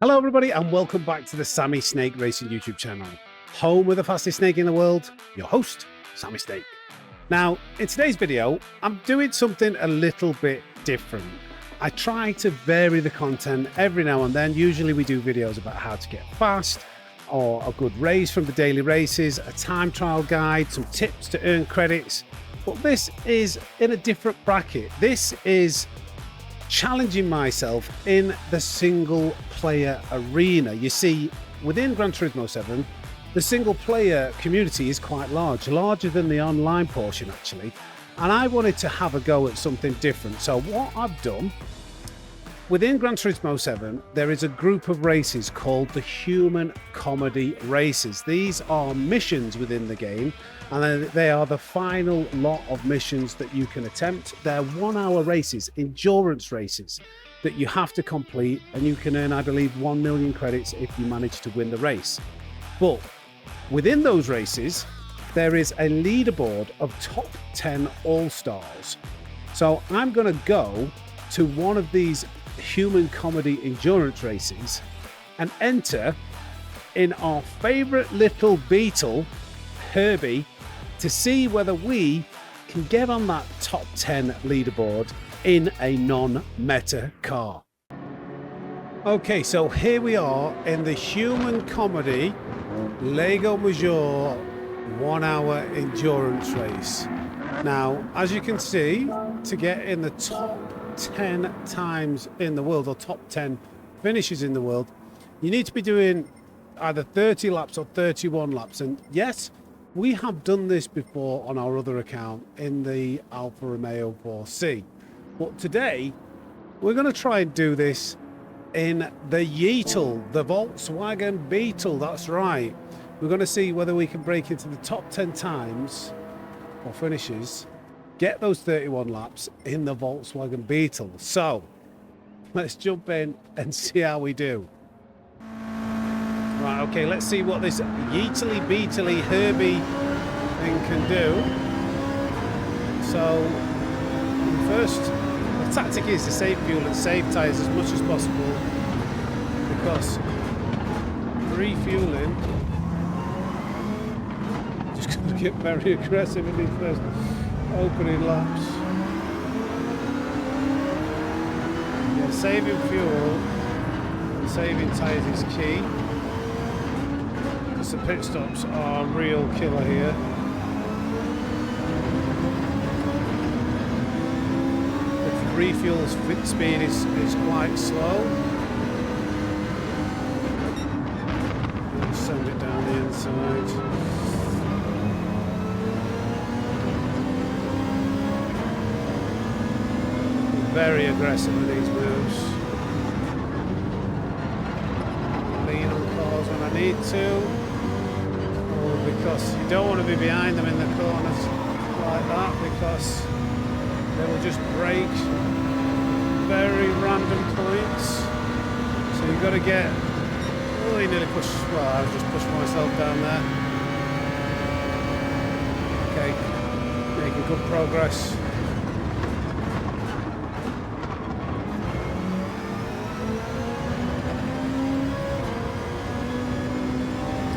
Hello everybody and welcome back to the Sammy Snake Racing YouTube channel. Home with the fastest snake in the world, your host, Sammy Snake. Now, in today's video, I'm doing something a little bit different. I try to vary the content every now and then. Usually we do videos about how to get fast, or a good race from the daily races, a time trial guide, some tips to earn credits. But this is in a different bracket. This is challenging myself in the single player arena. You see, within Gran Turismo 7, the single player community is quite large, larger than the online portion actually. And I wanted to have a go at something different. So what I've done, within Gran Turismo 7, there is a group of races called the Human Comedy Races. These are missions within the game, and they are the final lot of missions that you can attempt. They're 1 hour races, endurance races that you have to complete, and you can earn, I believe, 1 million credits if you manage to win the race. But within those races, there is a leaderboard of top 10 all-stars. So I'm going to go to one of these human comedy endurance races and enter in our favorite little Beetle, Herbie, to see whether we can get on that top 10 leaderboard in a non-meta car. Okay, so here we are in the human comedy Lego Major 1 hour endurance race. Now, as you can see, to get in the top 10 times in the world, or top 10 finishes in the world, you need to be doing either 30 laps or 31 laps. And yes, we have done this before on our other account in the Alfa Romeo 4C. But today, we're going to try and do this in the Yeetle, the Volkswagen Beetle. That's right. We're going to see whether we can break into the top 10 times or finishes, get those 31 laps in the Volkswagen Beetle. So let's jump in and see how we do. Right, okay, let's see what this Yeetly Beetly Herbie thing can do. So first, the tactic is to save fuel and save tyres as much as possible, because refueling, just going to get very aggressive in these first opening laps. Yeah, saving fuel and saving tyres is key, because the pit stops are a real killer here. The refuel speed is quite slow. Just send it down the inside. Very aggressive with these moves. Lean on cars when I need to, because you don't want to be behind them in the corners like that, because they will just break very random points. So you've got to get, oh, you nearly pushed, well, I just pushed myself down there. Okay, making good progress.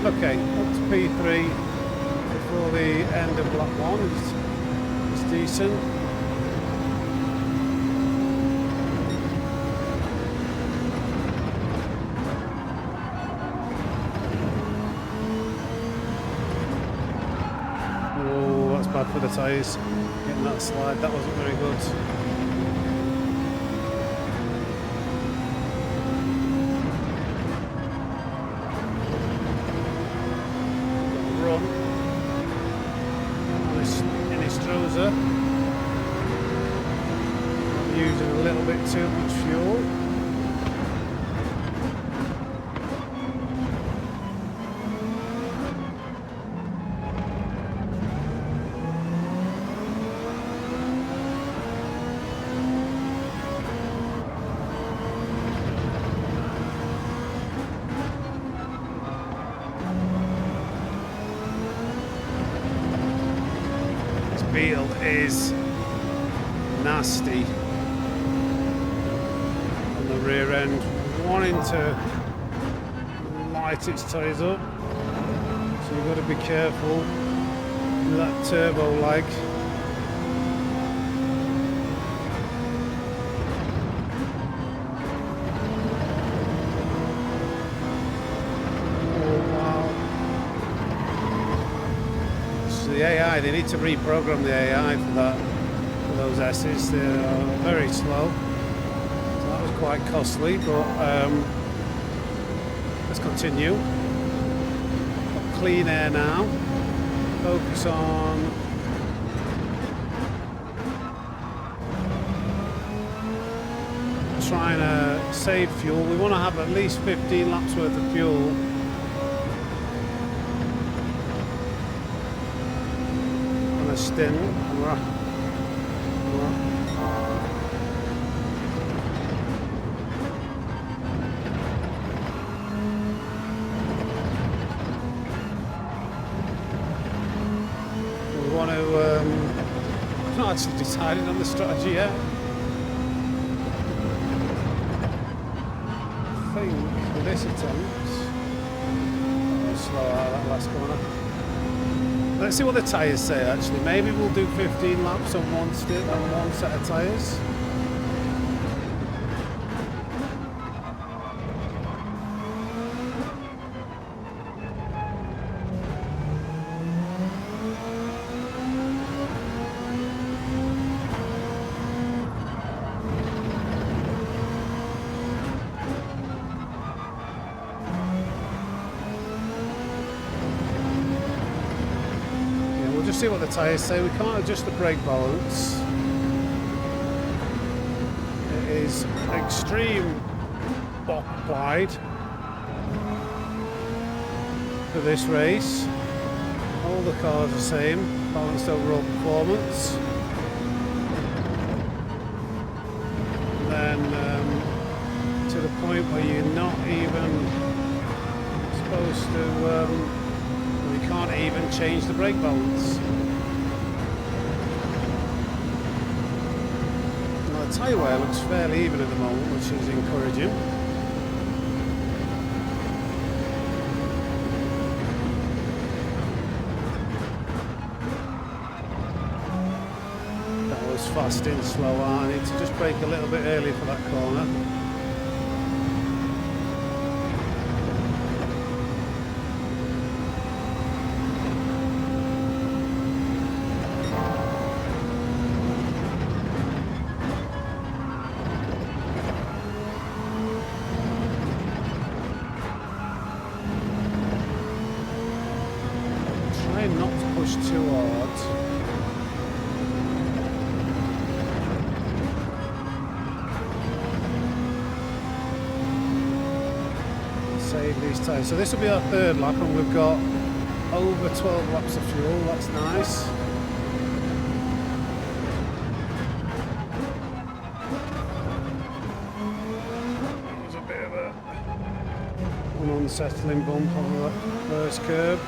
Okay, up to P3 before the end of lap 1 is decent. Oh, that's bad for the tyres. Getting that slide, that wasn't very good. I'm using a little bit too much fuel. Beetle is nasty on the rear end, wanting to light its tyres up. So you've got to be careful with that turbo lag. The AI, they need to reprogram the AI for that, for those S's. They're very slow, so that was quite costly, but let's continue. Clean air now, focus on trying to save fuel. We want to have at least 15 laps worth of fuel. Stint. We want to not actually decided on the strategy yet. I think with this attempt I'll slow out that last corner. Let's see what the tyres say actually. Maybe we'll do 15 laps on one stint on one set of tyres. See what the tyres say. We can't adjust the brake balance. It is extreme bop applied for this race. All the cars are the same, balanced overall performance. And then to the point where you're not even supposed to you can't even change the brake balance. Now the tyre wear looks fairly even at the moment, which is encouraging. That was fast in, slow out. I need to just brake a little bit early for that corner. Not to push too hard. Save these tyres. So this will be our third lap and we've got over 12 laps of fuel. That's nice. There's a bit of an unsettling bump on the first curb.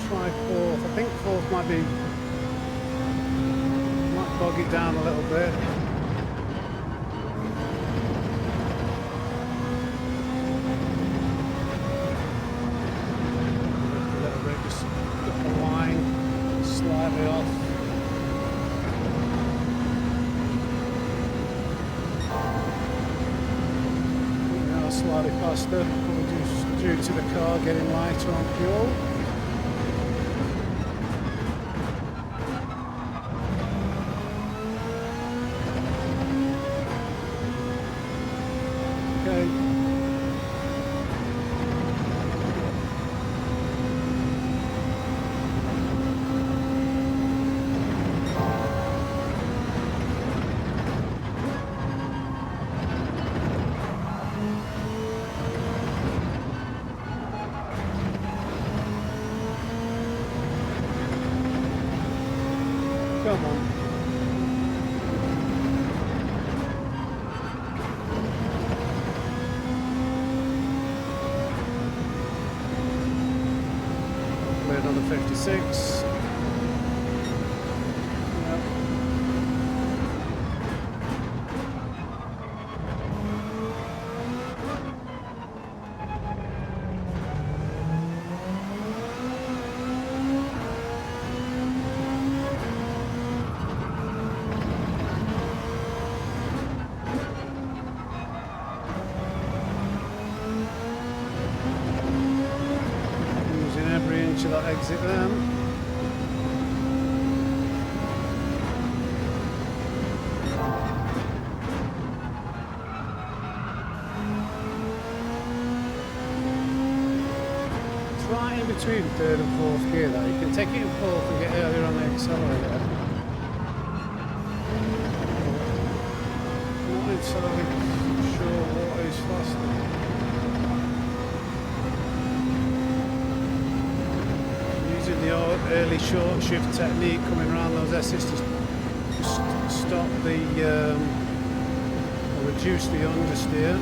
Try fourth. I think fourth might bog it down a little bit. A little bit, just up the line, slightly off. Now slightly faster, probably due to the car getting lighter on fuel. Come on. Hopefully another 56. To that exit then. It's right in between third and fourth gear though. You can take it in fourth and get earlier on the accelerator. Not entirely sure what is faster. The early short shift technique coming around those S's to stop the or reduce the understeer.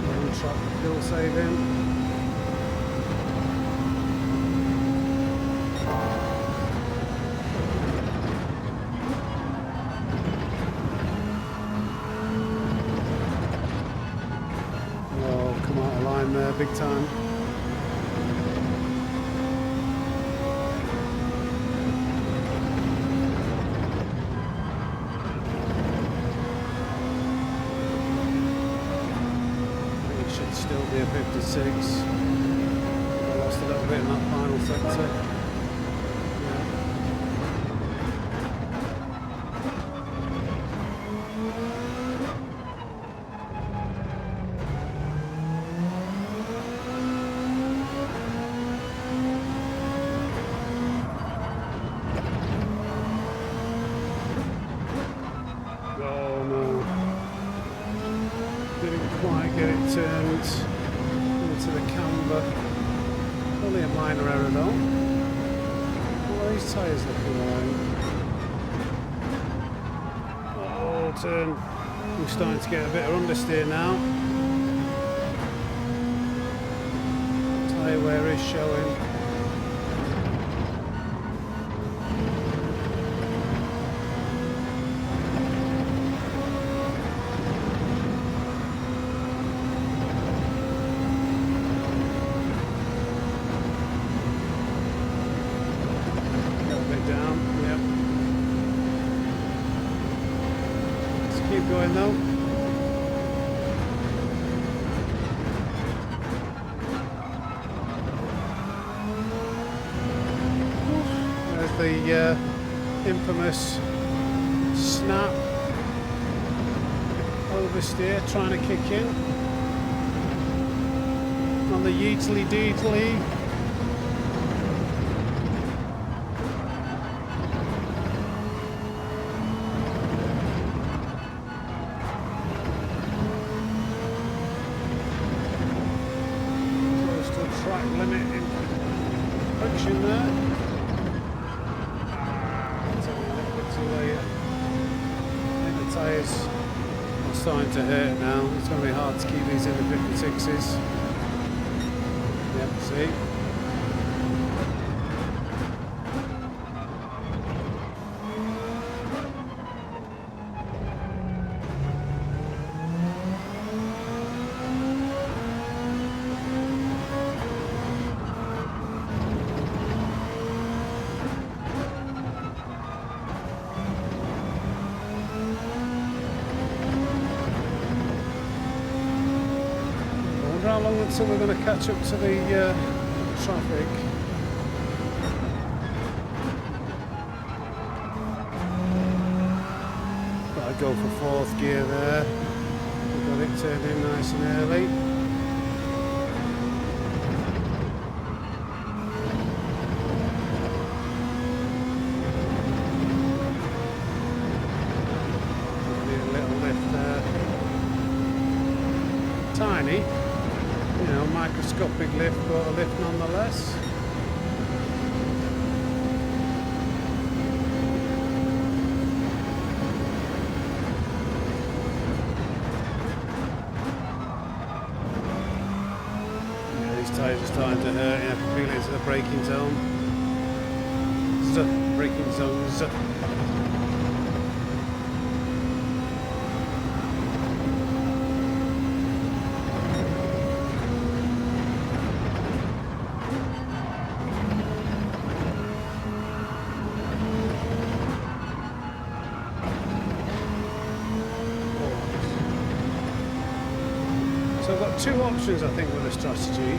One track fuel saving. Big time. It should still be a 56. I lost a little bit in that final sector. Quite get it turned into the camber. Only a minor error though. What are these tyres looking like? Oh, turn. We're starting to get a bit of understeer now. Tyre wear is showing. Going though. There's the infamous snap oversteer trying to kick in on the yeetly deetly. Limit in friction there. It's a little bit too late. I think the tyres are starting to hurt now. It's going to be hard to keep these in the 56s. Yep, see? How long until we're going to catch up to the traffic? Gotta go for fourth gear there. We've got it turned in nice and early. tiny, you know, microscopic lift, but a lift nonetheless. Yeah, these tyres are starting to hurt. You can feel it into the braking zone. Braking zones. So I've got two options, I think, with the strategy.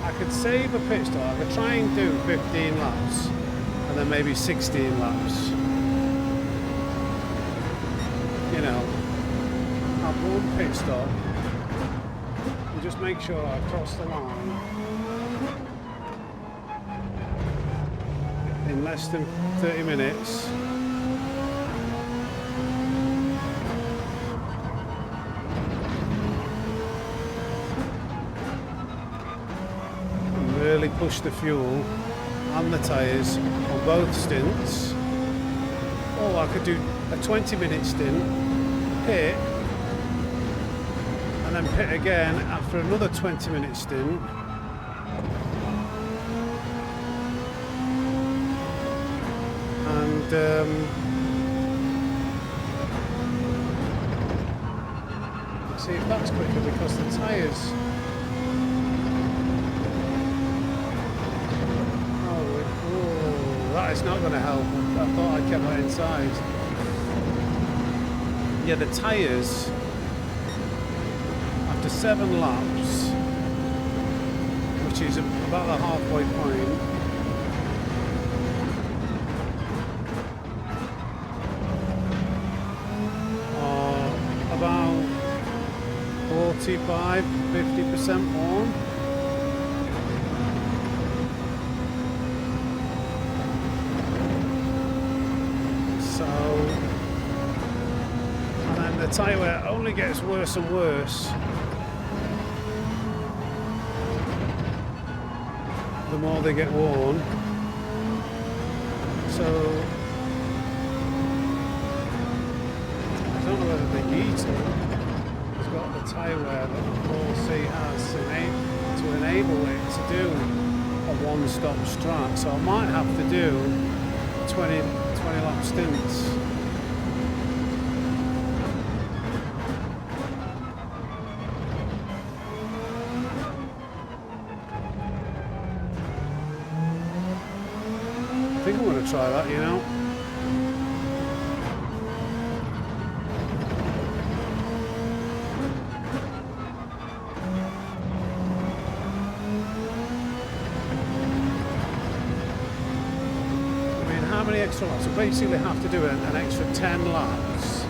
I could save a pit stop. I could try and do 15 laps and then maybe 16 laps. You know, have one pit stop and just make sure I cross the line in less than 30 minutes. Really push the fuel and the tyres on both stints. Or I could do a 20-minute stint, pit, and then pit again after another 20-minute stint. And see if that's quicker because the tyres. That is not going to help. I thought I kept that inside. Yeah, the tyres, after 7 laps, which is about the halfway point, are about 45–50% worn. The tyre wear only gets worse and worse the more they get worn. So I don't know whether the Beetle has got the tyre wear that the 4C has to enable it to do a one-stop strat. So I might have to do 20 lap stints. I think I'm going to try that, you know. I mean, how many extra laps? I basically have to do an extra 10 laps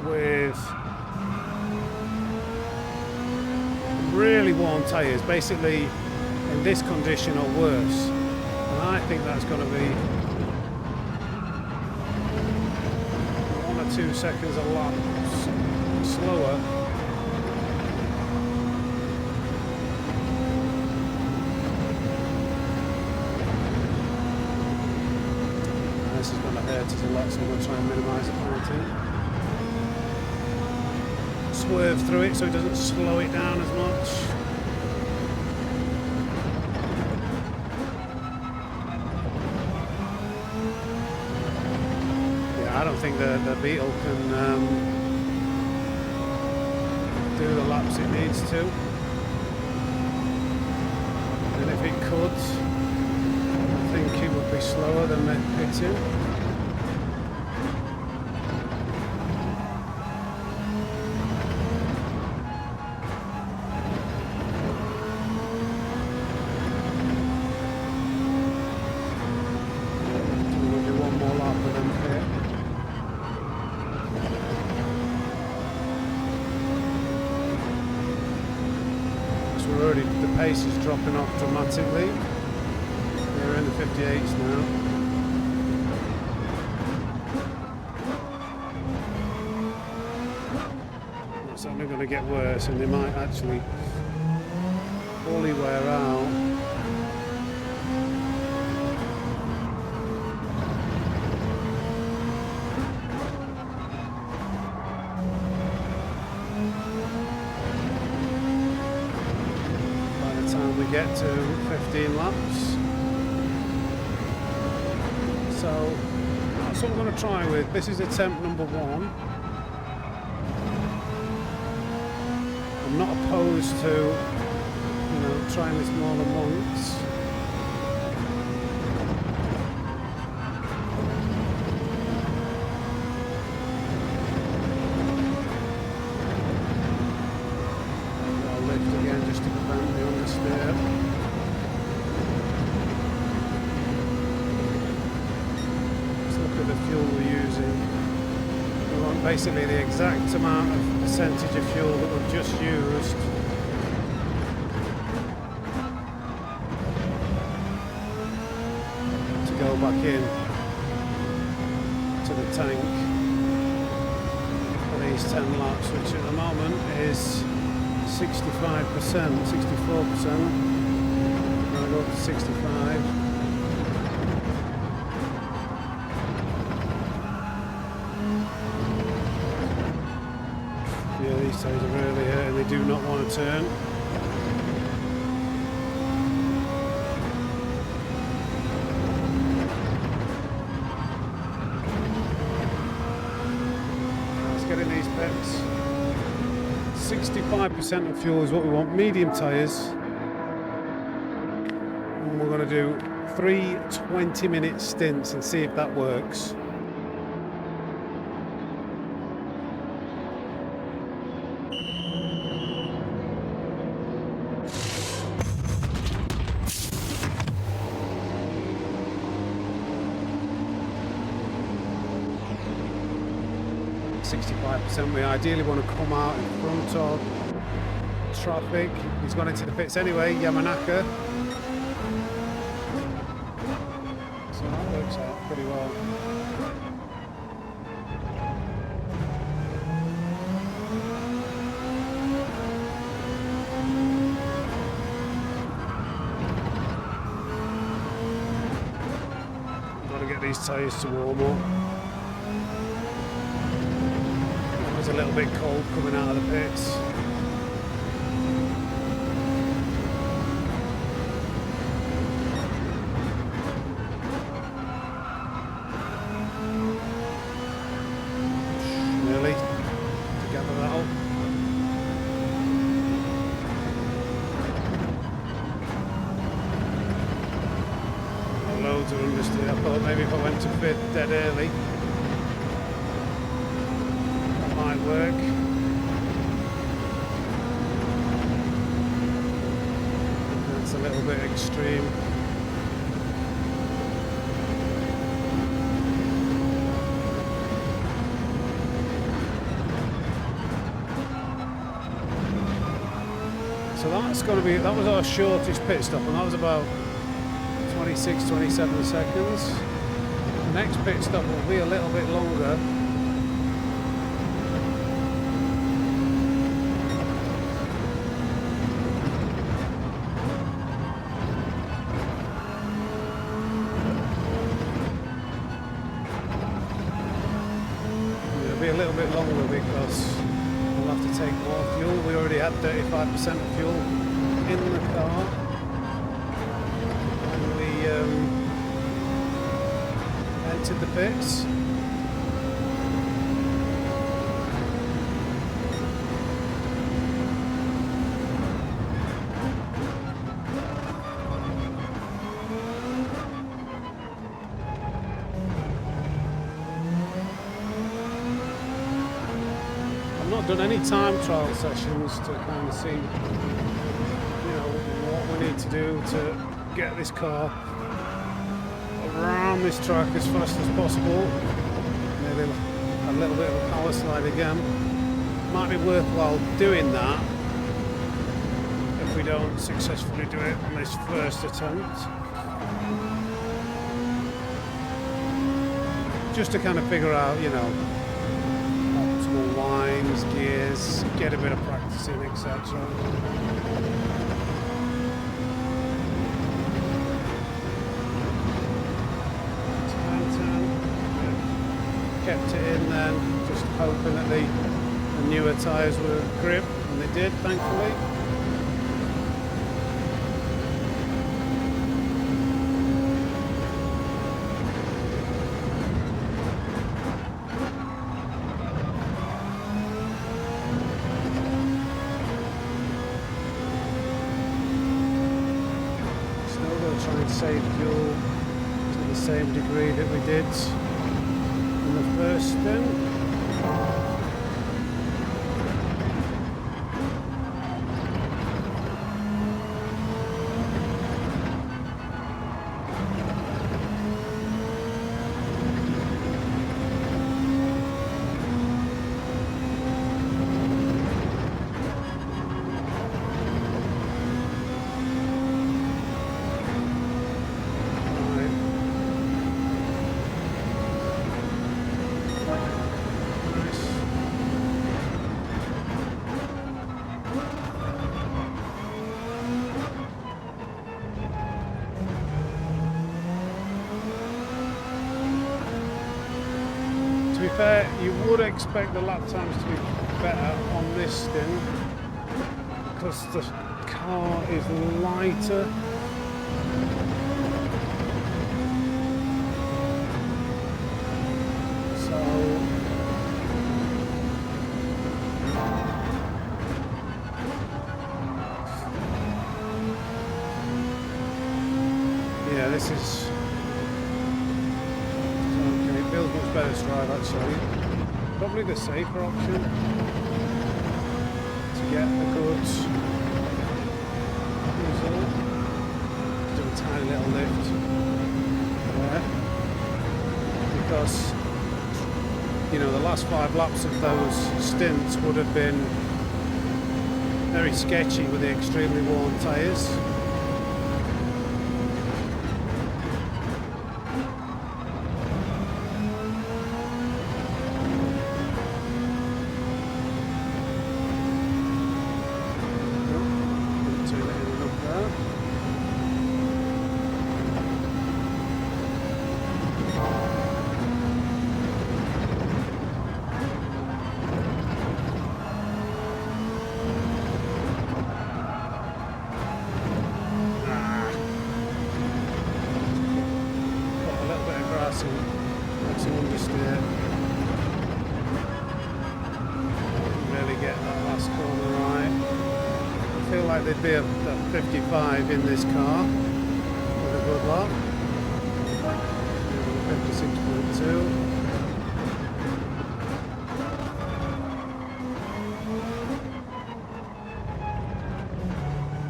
with really worn tyres, basically in this condition or worse, and I think that's going to be 1 or 2 seconds a lap slower. And this is going to hurt us a lot, so I'm going to try and minimise the penalty. Swerve through it so it doesn't slow it down as much. I don't think the Beetle can do the laps it needs to, and if it could, I think it would be slower than the P2. We'll do one more lap and then pit. Already the pace is dropping off dramatically. We're in the 58s now. only going to get worse, and they might actually fully wear out. By the time we get to 15 laps. So that's what I'm going to try with. This is attempt number 1. I'm not opposed to, trying this more than once. I'll lift again just to prevent the understeer. Let's look at the fuel we're using. We want basically the exact amount of percentage of fuel that we've just used. Go back in to the tank for these 10 laps, which at the moment is 65%, 64%. I'm going to go up to 65. Yeah, these tires are really hurting. They do not want to turn. Getting these pits. 65% of fuel is what we want, medium tyres. And we're going to do 3 20-minute stints and see if that works. We ideally want to come out in front of traffic. He's gone into the pits anyway, Yamanaka. So that works out pretty well. Got to get these tyres to warm up. It's a little bit cold coming out of the pits. Nearly to gather that up. Loads of understeer. I thought maybe if I went to pit dead early, work. That's a little bit extreme. So that's going to be, that was our shortest pit stop, and that was about 26, 27 seconds. The next pit stop will be a little bit longer. Be a little bit longer because we'll have to take more fuel. We already had 35% of fuel in the car when we entered the pits. Done any time trial sessions to kind of see, what we need to do to get this car around this track as fast as possible. Maybe a little bit of a power slide again. Might be worthwhile doing that if we don't successfully do it on this first attempt. Just to kind of figure out, Small lines, gears, get a bit of practice in, etc. Kept it in then, just hoping that the newer tyres would grip, and they did, thankfully. Still going to try and save fuel to the same degree that we did in the first stint. To be fair, you would expect the lap times to be better on this stint because the car is lighter. So yeah, this is feels much better to drive actually. Probably the safer option to get a good result. Do a tiny little lift there. Because, you know, the last 5 laps of those stints would have been very sketchy with the extremely worn tyres. Some understeer. Really get that last corner right. I feel like there'd be a 55 in this car with a good lap. 56.2.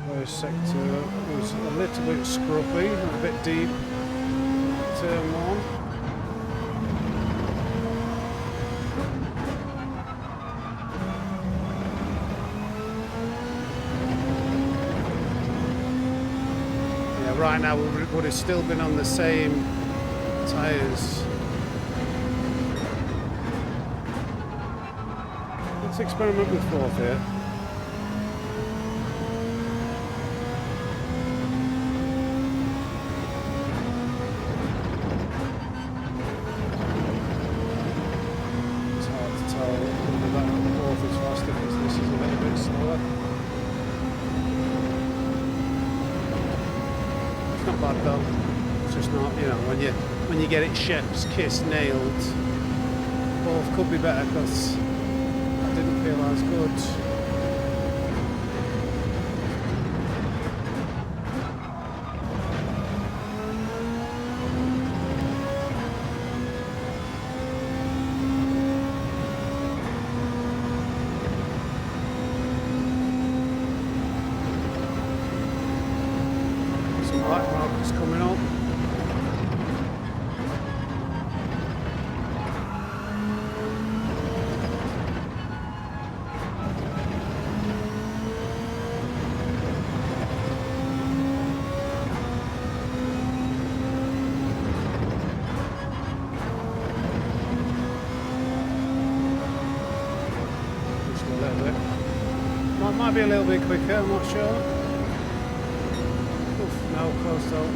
First sector was a little bit scruffy, a bit deep. Turn 1. Right now we would have still been on the same tyres. Let's experiment with 4th here. It's hard to tell whether that 4th is faster because this is a little bit slower. Not bad though. It's just not, you know, when you get it chef's kiss nailed. 4th could be better because I didn't feel as good. Black markers coming up. it might be a little bit quicker, I'm not sure. Oof, no, close though.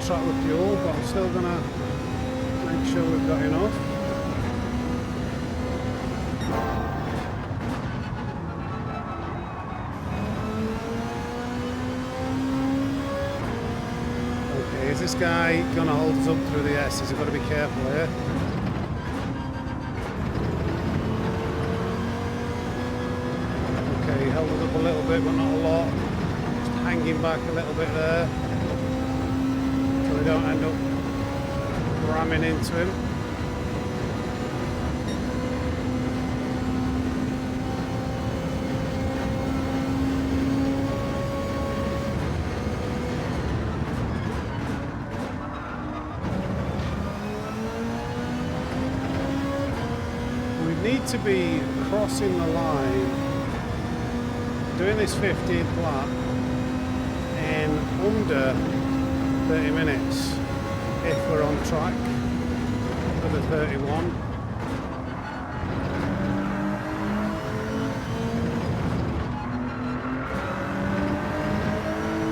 Track with fuel, but I'm still gonna make sure we've got enough. Okay, is this guy gonna hold us up through the S's? I've got to be careful here. Okay, he held us up a little bit, but not a lot. Just hanging back a little bit there. We don't end up ramming into him. We need to be crossing the line, doing this 15th lap in under 30 minutes if we're on track for the 31.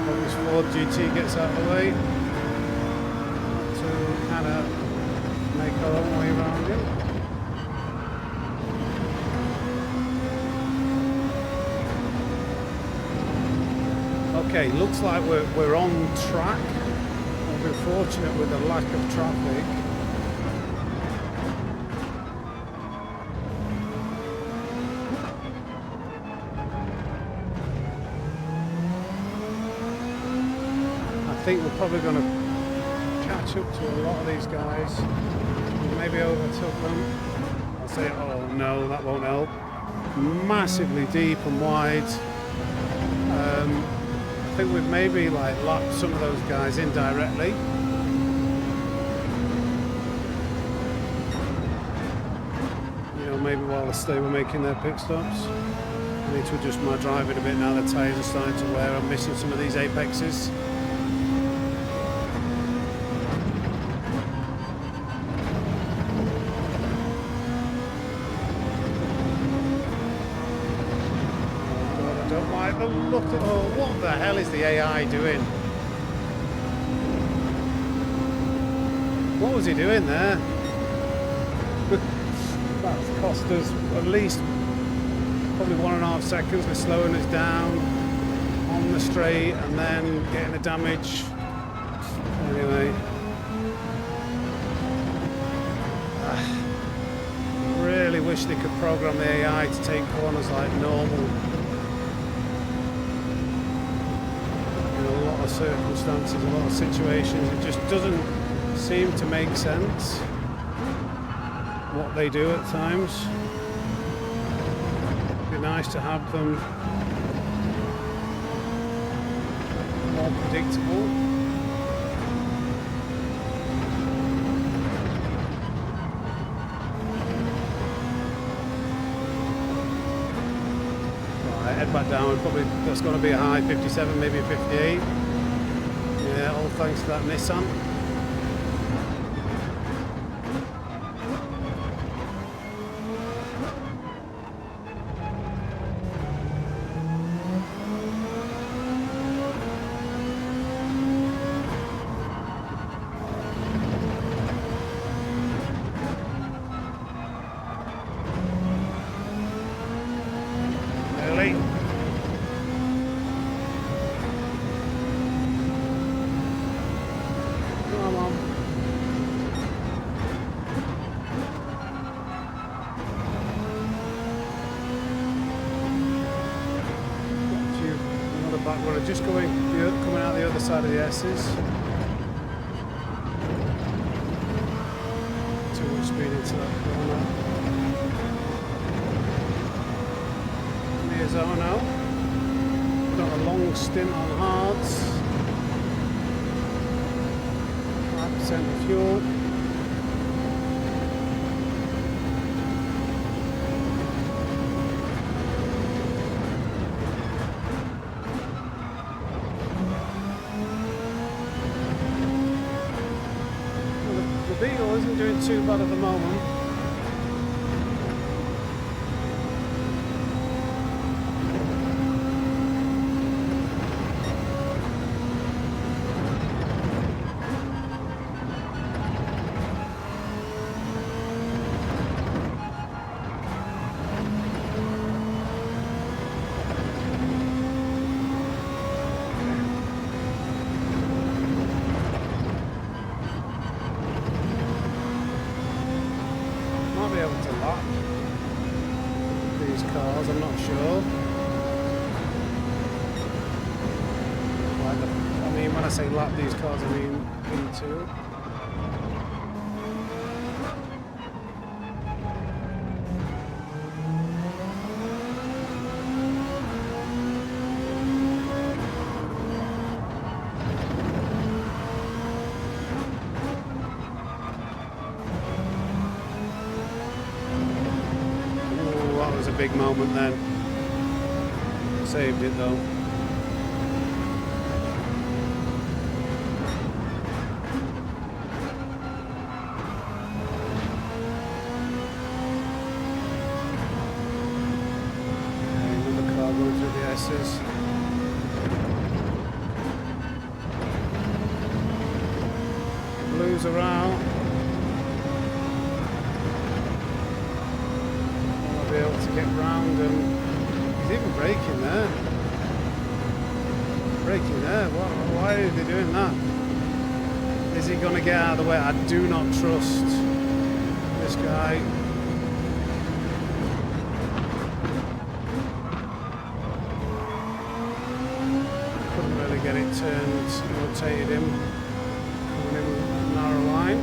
Hope this Ford GT gets out of the way to kind of make our own way around him. Okay, looks like we're on track. We're fortunate with the lack of traffic. I think we're probably going to catch up to a lot of these guys. Maybe overtook them. I'll say, oh no, that won't help. Massively deep and wide. I think we've maybe like locked some of those guys indirectly. You know, maybe while they were making their pit stops. I need to adjust my driving a bit now. The tyres are starting to wear. I'm missing some of these apexes. Look at, oh, what the hell is the AI doing? What was he doing there? That's cost us at least probably 1.5 seconds. We're slowing us down on the straight and then getting the damage. Anyway, really wish they could program the AI to take corners like normal. Circumstances, a lot of situations, it just doesn't seem to make sense what they do at times. It'd be nice to have them more predictable. Right, head back down, probably that's going to be a high 57, maybe a 58. Yeah, all thanks to that Nissan. Really? Come on. Another back runner just coming out the other side of the S's. Too much speed into that corner. Near zone now. Got a long stint on hards. 5% of fuel. The Beetle isn't doing too bad at the moment. Be able to lap these cars, I'm not sure. I mean, when I say lap these cars, I mean P2. Big moment then. Saved it though. Another car going through the S's. Blues around. Be able to get round, and he's even braking there. Braking there. Why are they doing that? Is he going to get out of the way? I do not trust this guy. Couldn't really get it turned, rotated him. Coming in with a narrow line.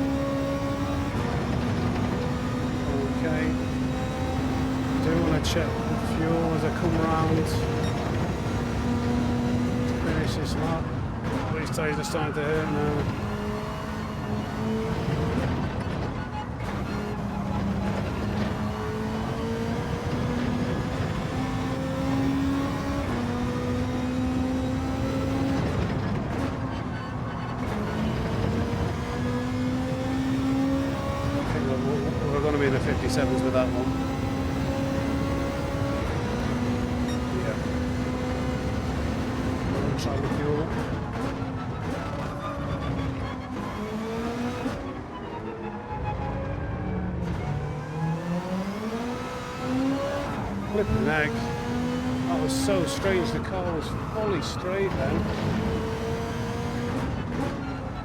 Okay. I do want to check the fuel as I come round to finish this lap. All these tyres are starting to hurt now. I think we're going to be in the 57s with that one. Try the fuel. Flipping egg. That was so strange, the car was fully straight then.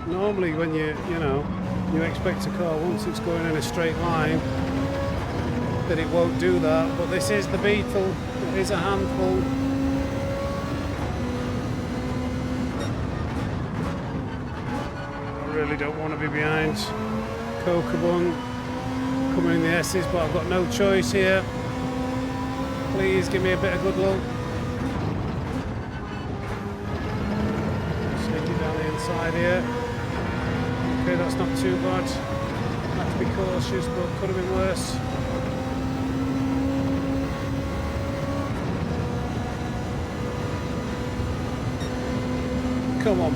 Normally when you expect a car once it's going in a straight line that it won't do that, but this is the Beetle, it is a handful. Really don't want to be behind Kokobun coming in the S's, but I've got no choice here. Please give me a bit of good luck. Sneak it down the inside here. Okay, that's not too bad. Have to be cautious, but could have been worse. Come on.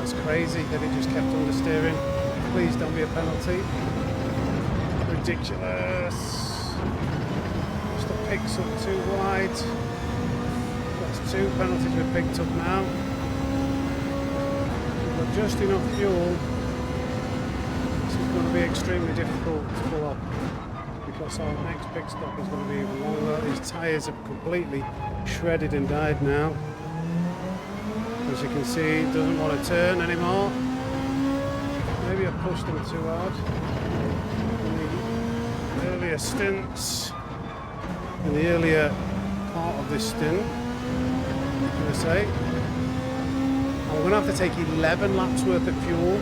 That's crazy that it just kept understeering. Please don't be a penalty. Ridiculous. Just the picks up too wide. That's 2 penalties we've picked up now. We've got just enough fuel. This is going to be extremely difficult to pull off So our next pit stop is going to be even longer. These tyres have completely shredded and died now. As you can see, it doesn't want to turn anymore. Maybe I pushed them too hard. In the earlier stints, in the earlier part of this stint, I'm going to say, I'm going to have to take 11 laps worth of fuel.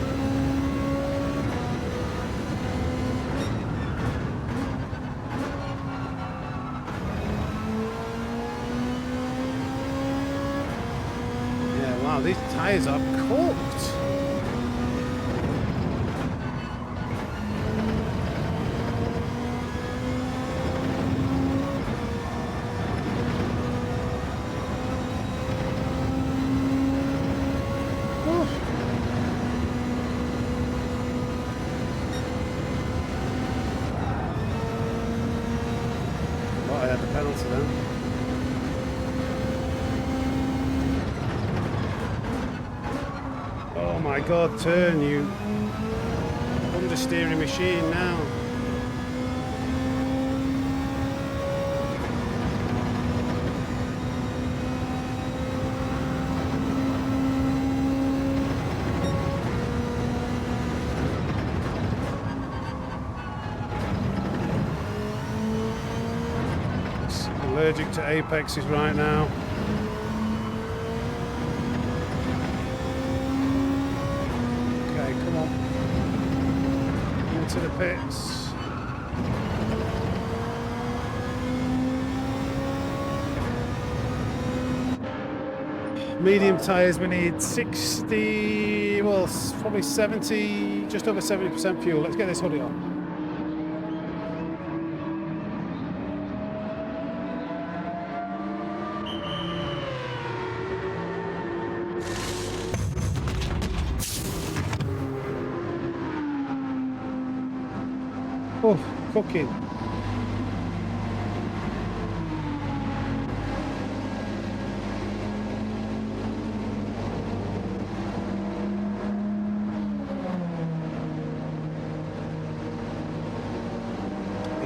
Yeah, wow, these tyres are cooked. I had the penalty then. Oh my god, turn, you understeering machine now. Allergic to apexes right now. Okay, come on. Into the pits. Medium tyres, we need 60, well, probably 70, just over 70% fuel. Let's get this hoodie on. Oh, cooking.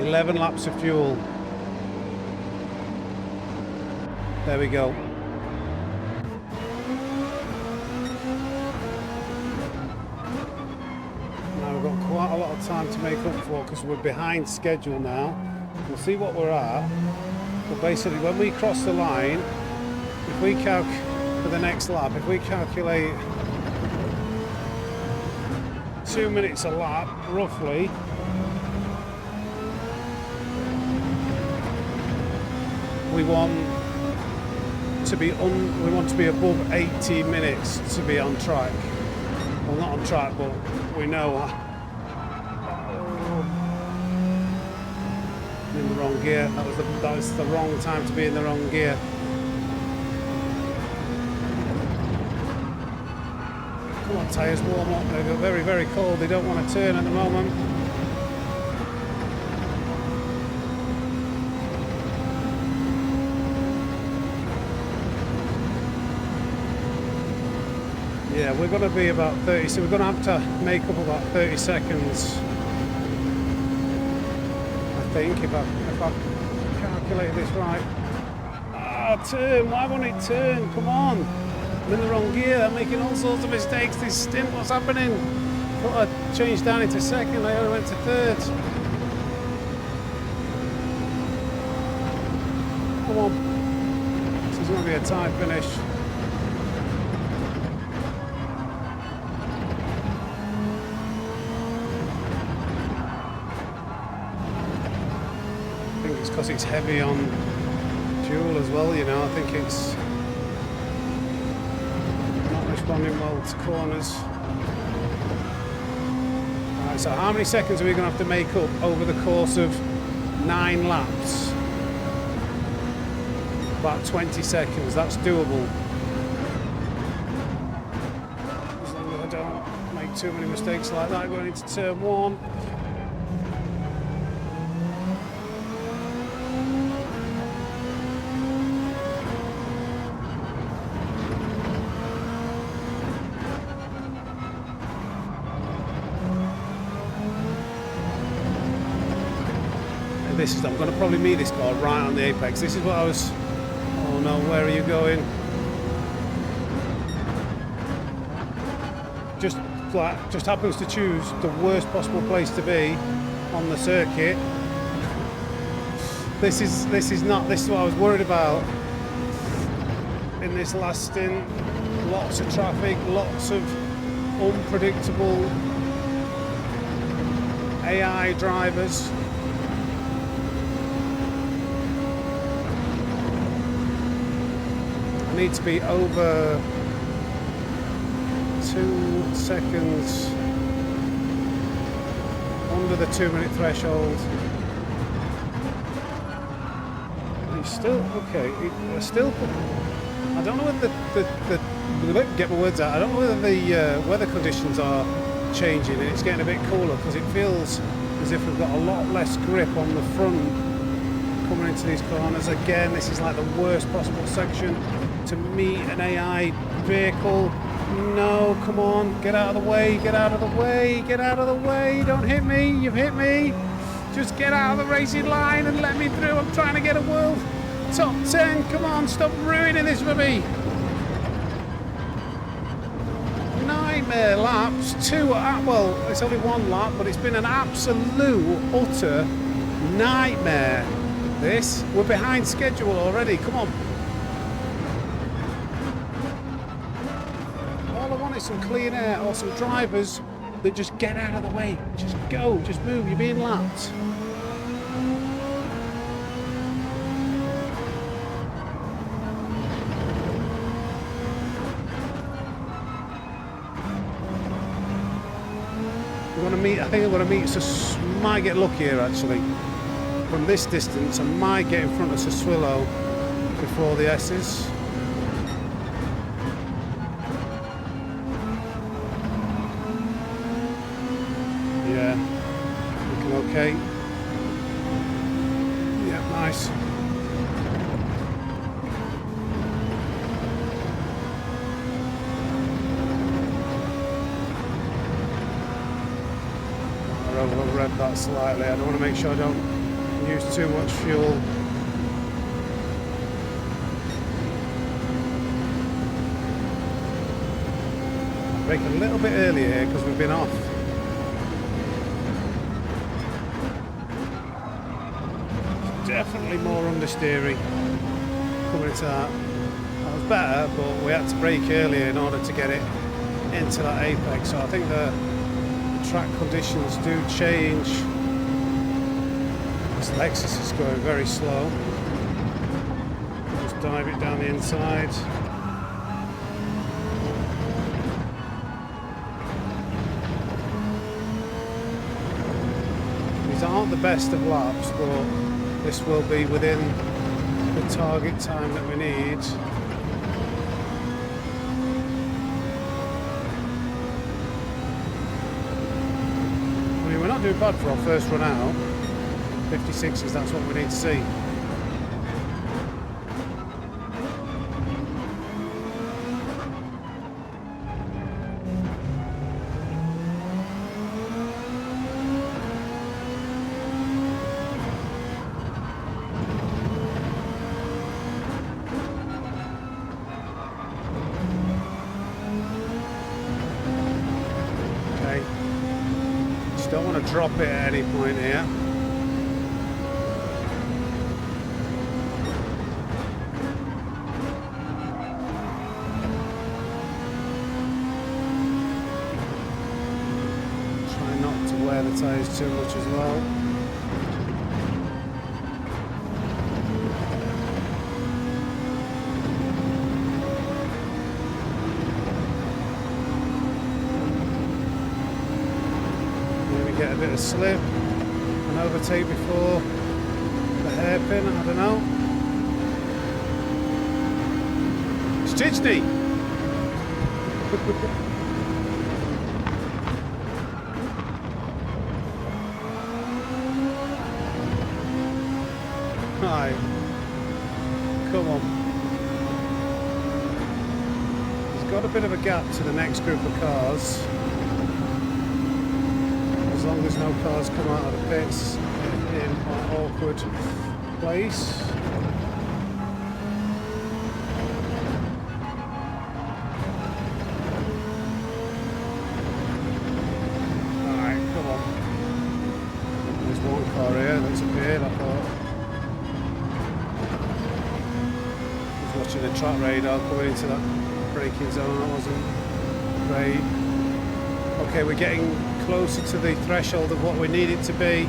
"11 laps of fuel." There we go. Quite a lot of time to make up for because we're behind schedule now. We'll see what we're at, but basically when we cross the line, if we for the next lap, if we calculate 2 minutes a lap roughly, we want to be above 80 minutes to be on track. Well, not on track, but we know in the wrong gear. That was the wrong time to be in the wrong gear. Come on, tyres, warm up. They're very, very cold. They don't want to turn at the moment. Yeah, we're going to be about 30, so we're going to have to make up about 30 seconds. I think, if I calculate this right. Ah, turn, why won't it turn? Come on. I'm in the wrong gear, I'm making all sorts of mistakes. This stint, what's happening? Thought I changed down into second, I only went to third. Come on. This is going to be a tight finish. Because it's heavy on fuel as well, you know. I think it's not responding well to corners. Alright, so how many seconds are we going to have to make up over the course of 9 laps? About 20 seconds, that's doable. As long as I don't make too many mistakes like that going into turn 1. this is, I'm going to probably meet this car right on the apex. This is what I was... Oh no, where are you going? Just happens to choose the worst possible place to be on the circuit. This is what I was worried about in this last stint. Lots of traffic, lots of unpredictable AI drivers. I need to be over 2 seconds under the 2-minute threshold. He's still okay. Still, I don't know whether get my words out. I don't know whether the weather conditions are changing and it's getting a bit cooler, because it feels as if we've got a lot less grip on the front coming into these corners. Again, this is like the worst possible section to meet an AI vehicle. No, come on, get out of the way, get out of the way, get out of the way, don't hit me, you've hit me. Just get out of the racing line and let me through. I'm trying to get a world top 10. Come on, stop ruining this for me. Nightmare laps. Well, it's only one lap, but it's been an absolute, utter nightmare. This. We're behind schedule already. Come on. All I want is some clean air or some drivers that just get out of the way. Just go. Just move. You're being lapped. I think I'm going to meet might get lucky here actually. From this distance, I might get in front of Sassuolo before the S's. Yeah, looking okay. Yeah, nice. I'll rev that slightly. I don't want to make sure I don't use too much fuel. Brake a little bit earlier here because we've been off. Definitely more understeering coming into that. That was better, but we had to brake earlier in order to get it into that apex. So I think the track conditions do change. This Lexus is going very slow. Just dive it down the inside. These aren't the best of laps, but this will be within the target time that we need. We're not doing bad for our first run out. 56s, that's what we need to see. Don't want to drop it at any point here. Try not to wear the tyres too much as well. Get a bit of slip and overtake before the hairpin, I don't know. It's Chichney! Right. Come on. He's got a bit of a gap to the next group of cars. As long as no cars come out of the pits in awkward place. Alright, come on. There's one car here that's appeared, I thought. I was watching the track radar coming into that braking zone, that wasn't great. Okay, we're getting closer to the threshold of what we need it to be.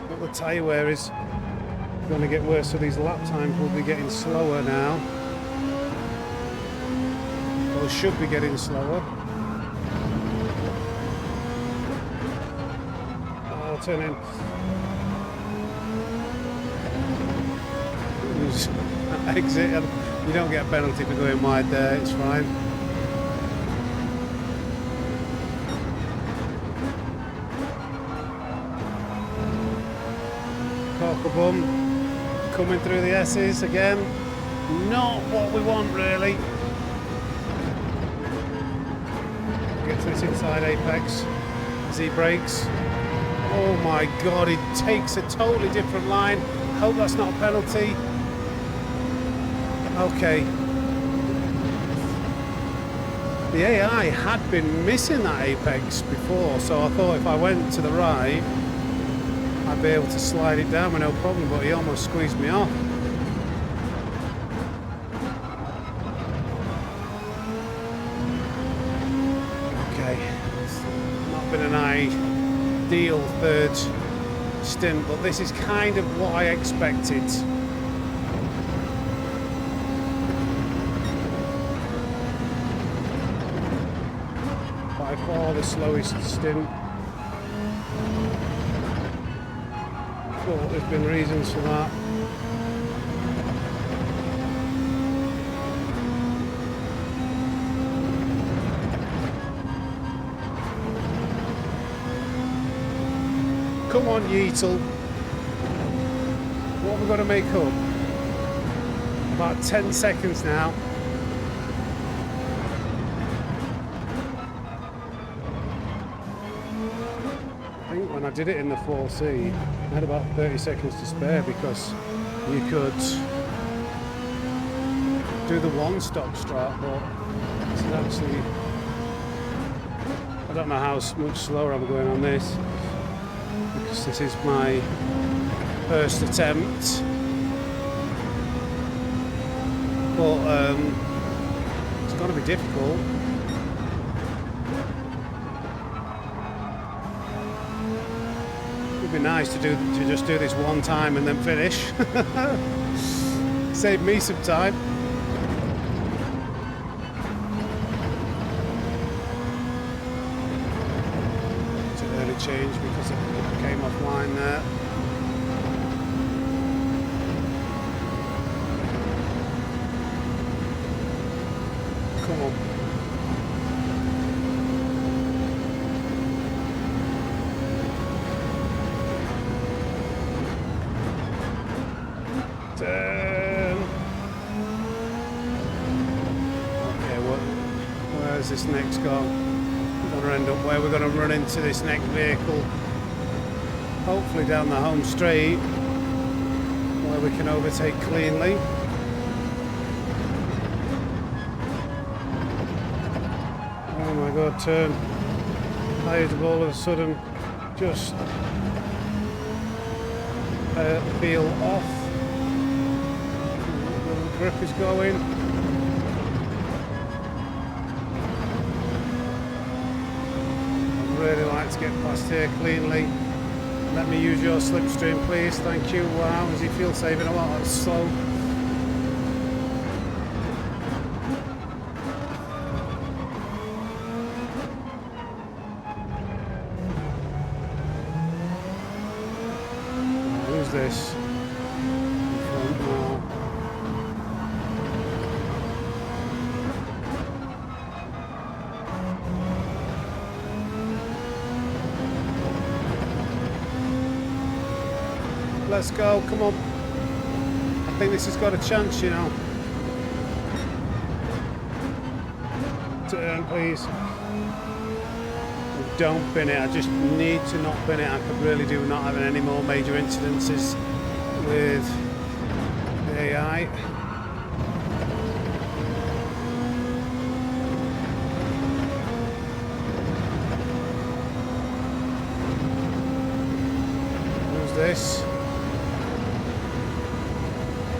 But the tyre wear is going to get worse, so these lap times will be getting slower now. Or should be getting slower. I'll turn in. Exit. You don't get a penalty for going wide there, it's fine. Cockabum coming through the S's again. Not what we want really. Get to this inside apex as he brakes. Oh my god, he takes a totally different line. Hope that's not a penalty. Okay. The AI had been missing that apex before, so I thought if I went to the right, I'd be able to slide it down with no problem, but he almost squeezed me off. Okay. It's not been an ideal third stint, but this is kind of what I expected. By far the slowest stint. But there's been reasons for that. Come on, Yeetle. What have we got to make up? About 10 seconds now. I think when I did it in the 4C, I had about 30 seconds to spare because you could do the one-stop strat, but this is actually... I don't know how much slower I'm going on this, because this is my first attempt. But it's going to be difficult. It'd be nice to just do this one time and then finish. Save me some time. It's an early change because it came offline there. Come on. Where's this next go? We're going to end up where we're going to run into this next vehicle. Hopefully down the home straight where we can overtake cleanly. Oh my god, turn. Tyres have all of a sudden just feel off. The grip is going. I'd really like to get past here cleanly. Let me use your slipstream, please. Thank you. Wow, is he fuel saving a lot? That's slow. Who's this? Let's go, come on. I think this has got a chance, you know. Turn, please. don't bin it. I just need to not bin it. I could really do not having any more major incidences with the AI. Who's this?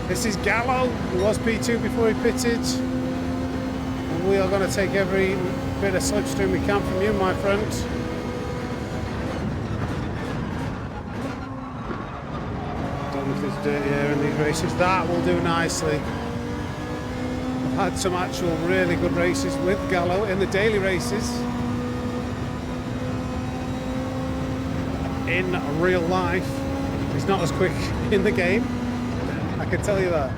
This is Gallo, who was P2 before he pitted. And we are going to take every bit of slipstream we can from you, my friend. Don't know if there's dirt here in these races. That will do nicely. I've had some actual really good races with Gallo in the daily races. In real life, he's not as quick in the game. I can tell you that.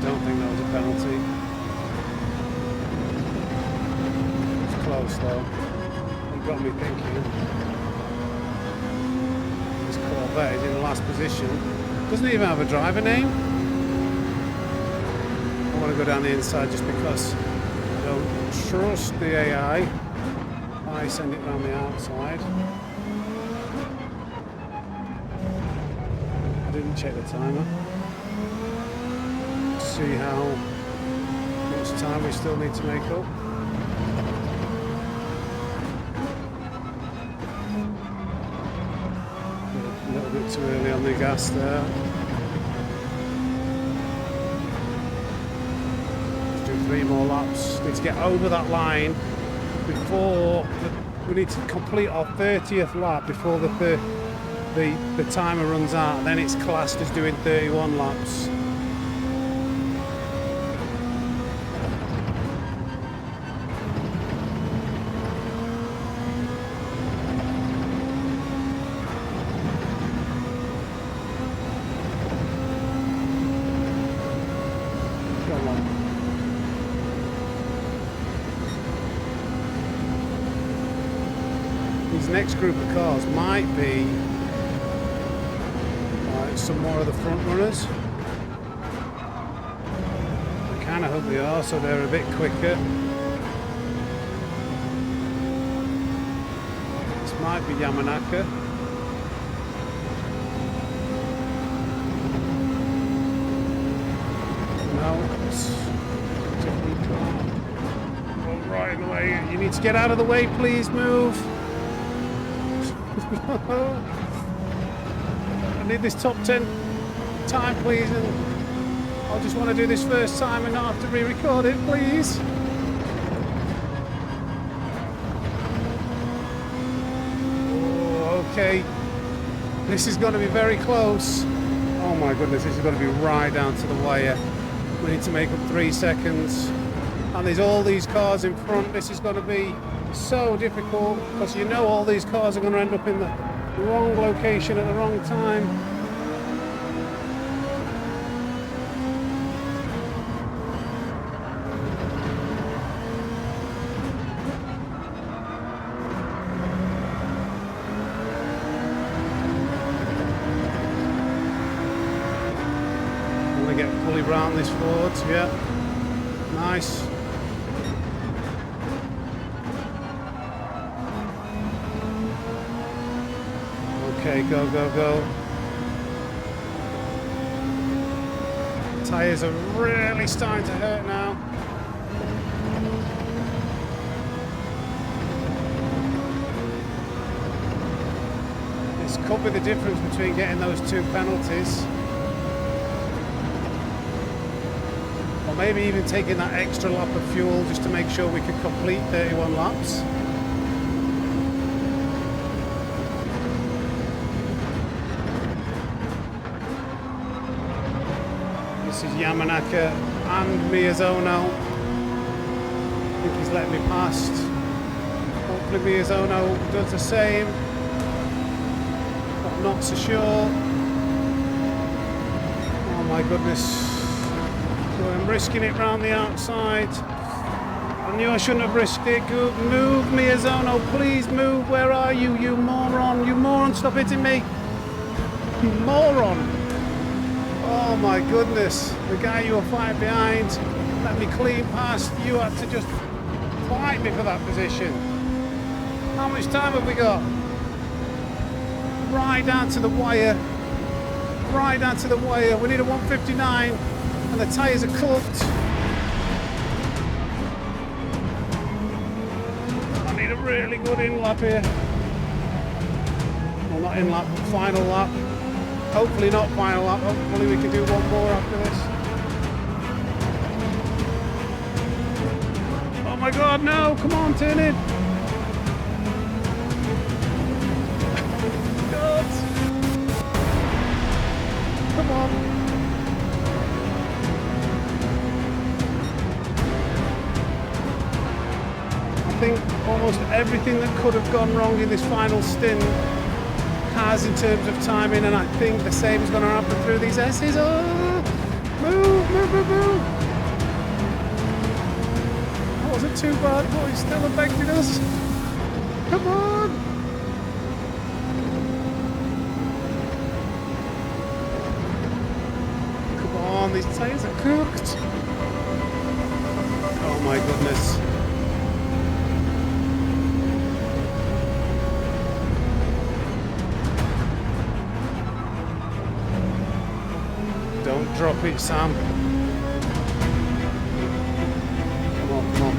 Don't think that was a penalty. It's close though. It got me thinking. This Corvette is in the last position. Doesn't even have a driver name. I want to go down the inside just because I don't trust the AI. I send it around the outside. I didn't check the timer. See how much time we still need to make up. A little bit too early on the gas there. Let's do 3 more laps. Need to get over that line before we need to complete our 30th lap before the timer runs out. And then it's classed as doing 31 laps. Next group of cars might be some more of the front runners. I kind of hope they are, so they're a bit quicker. This might be Yamanaka. No, it's a different car. Oh, right in the way. You need to get out of the way, please move. I need this top 10 time, please, and I just want to do this first time and not have to re-record it, please. Oh, okay. This is going to be very close. Oh my goodness, this is going to be right down to the wire. We need to make up 3 seconds. And there's all these cars in front. This is going to be so difficult because you know all these cars are going to end up in the wrong location at the wrong time. I'm going to get fully round this forward. Yeah, nice. Okay, go, go, go. Tyres are really starting to hurt now. This could be the difference between getting those 2 penalties. Or maybe even taking that extra lap of fuel just to make sure we can complete 31 laps. This is Yamanaka and Miyazono. I think he's let me past. Hopefully Miyazono does the same. But I'm not so sure. Oh my goodness. So I'm risking it round the outside. I knew I shouldn't have risked it. Go, move, Miyazono, please move. Where are you, you moron? You moron, stop hitting me. You moron. Oh my goodness. The guy you were fighting behind let me clean past. You had to just fight me for that position. How much time have we got? Right down to the wire. Right down to the wire. We need a 159 and the tyres are cooked. I need a really good in-lap here. Well, not in-lap, final lap. Hopefully not final lap. Hopefully we can do one more after this. Oh my God, no! Come on, turn in! God! Come on! I think almost everything that could have gone wrong in this final stint has in terms of timing, and I think the same is going to happen through these S's. Oh! Move, move, move, move! That wasn't too bad, but he's still affecting us. Come on! Come on, these tyres are cooked. Oh my goodness. Don't drop it, Sam. Come on, come on.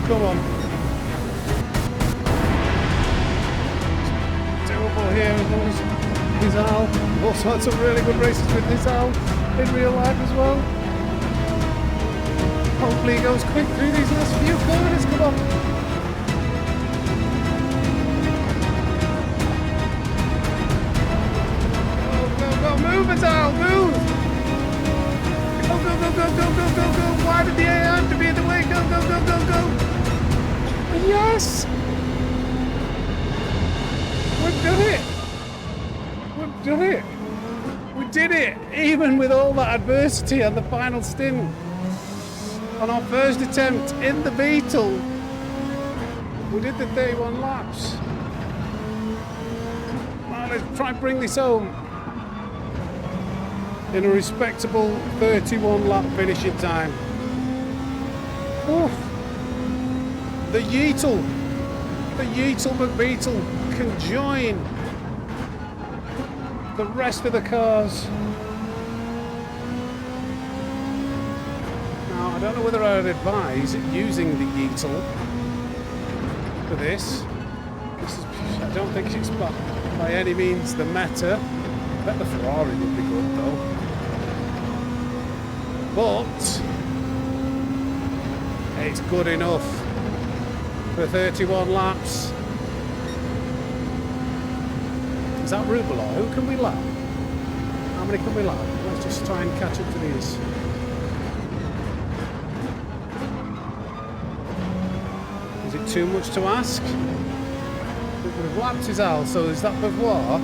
Come on. Doable here as long as Nizal. We've also had some really good races with Nizal in real life as well. Hopefully he goes quick through these last few corners. Come on. Move, Nizal, move! Go, go, go, go, go, go, go, go! Why did the AI have to be in the way? Go, go, go, go, go! Yes! We've done it! We've done it! We did it! Even with all that adversity on the final stint. On our first attempt in the Beetle. We did the 31 laps. Now let's try and bring this home in a respectable 31 lap finishing time. Oof. The Beetle Beetle can join the rest of the cars. Now I don't know whether I'd advise using the Beetle for this. I don't think it's by any means the meta. I bet the Ferrari would be good though. But it's good enough for 31 laps. Is that Rubel? Who can we lap? How many can we lap? Let's just try and catch up to these. Is it too much to ask? We've lapped his Al, so is that Beauvoir?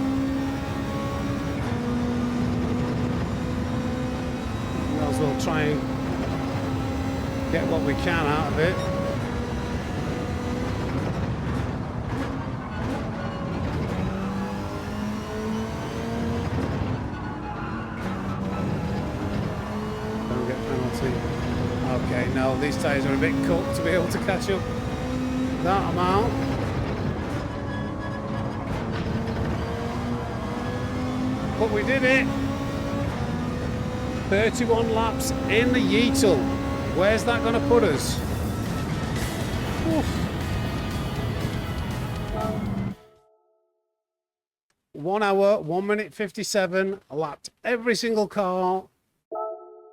We'll try and get what we can out of it. Don't get penalty. Okay, no, these tyres are a bit cooked to be able to catch up that amount. But we did it. 31 laps in the Beetle. Where's that going to put us? Oof. 1 hour, 1 minute 57. I lapped every single car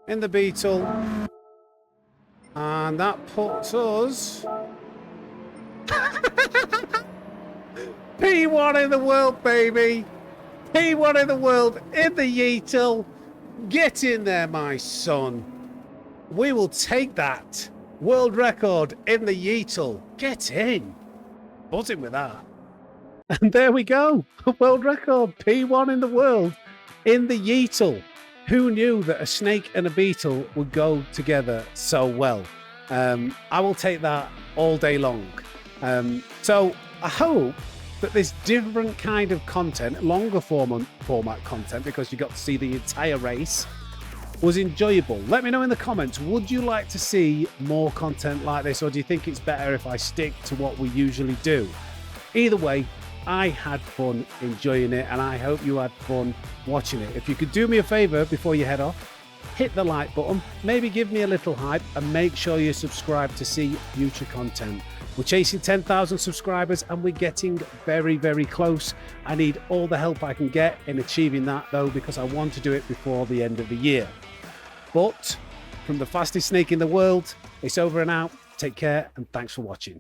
in the Beetle. And that puts us P1 in the world, baby. P1 in the world in the Beetle. Get in there, my son. We will take that world record in the Beetle. Get in. Buzzing with that. And there we go. A world record. P1 in the world in the Beetle. Who knew that a snake and a beetle would go together so well? I will take that all day long. So I hope that this different kind of content, longer format content, because you got to see the entire race, was enjoyable. Let me know in the comments, would you like to see more content like this, or do you think it's better if I stick to what we usually do? Either way, I had fun enjoying it, and I hope you had fun watching it. If you could do me a favor before you head off, hit the like button, maybe give me a little hype, and make sure you subscribe to see future content. We're chasing 10,000 subscribers and we're getting very, very close. I need all the help I can get in achieving that though, because I want to do it before the end of the year. But from the fastest snake in the world, it's over and out. Take care and thanks for watching.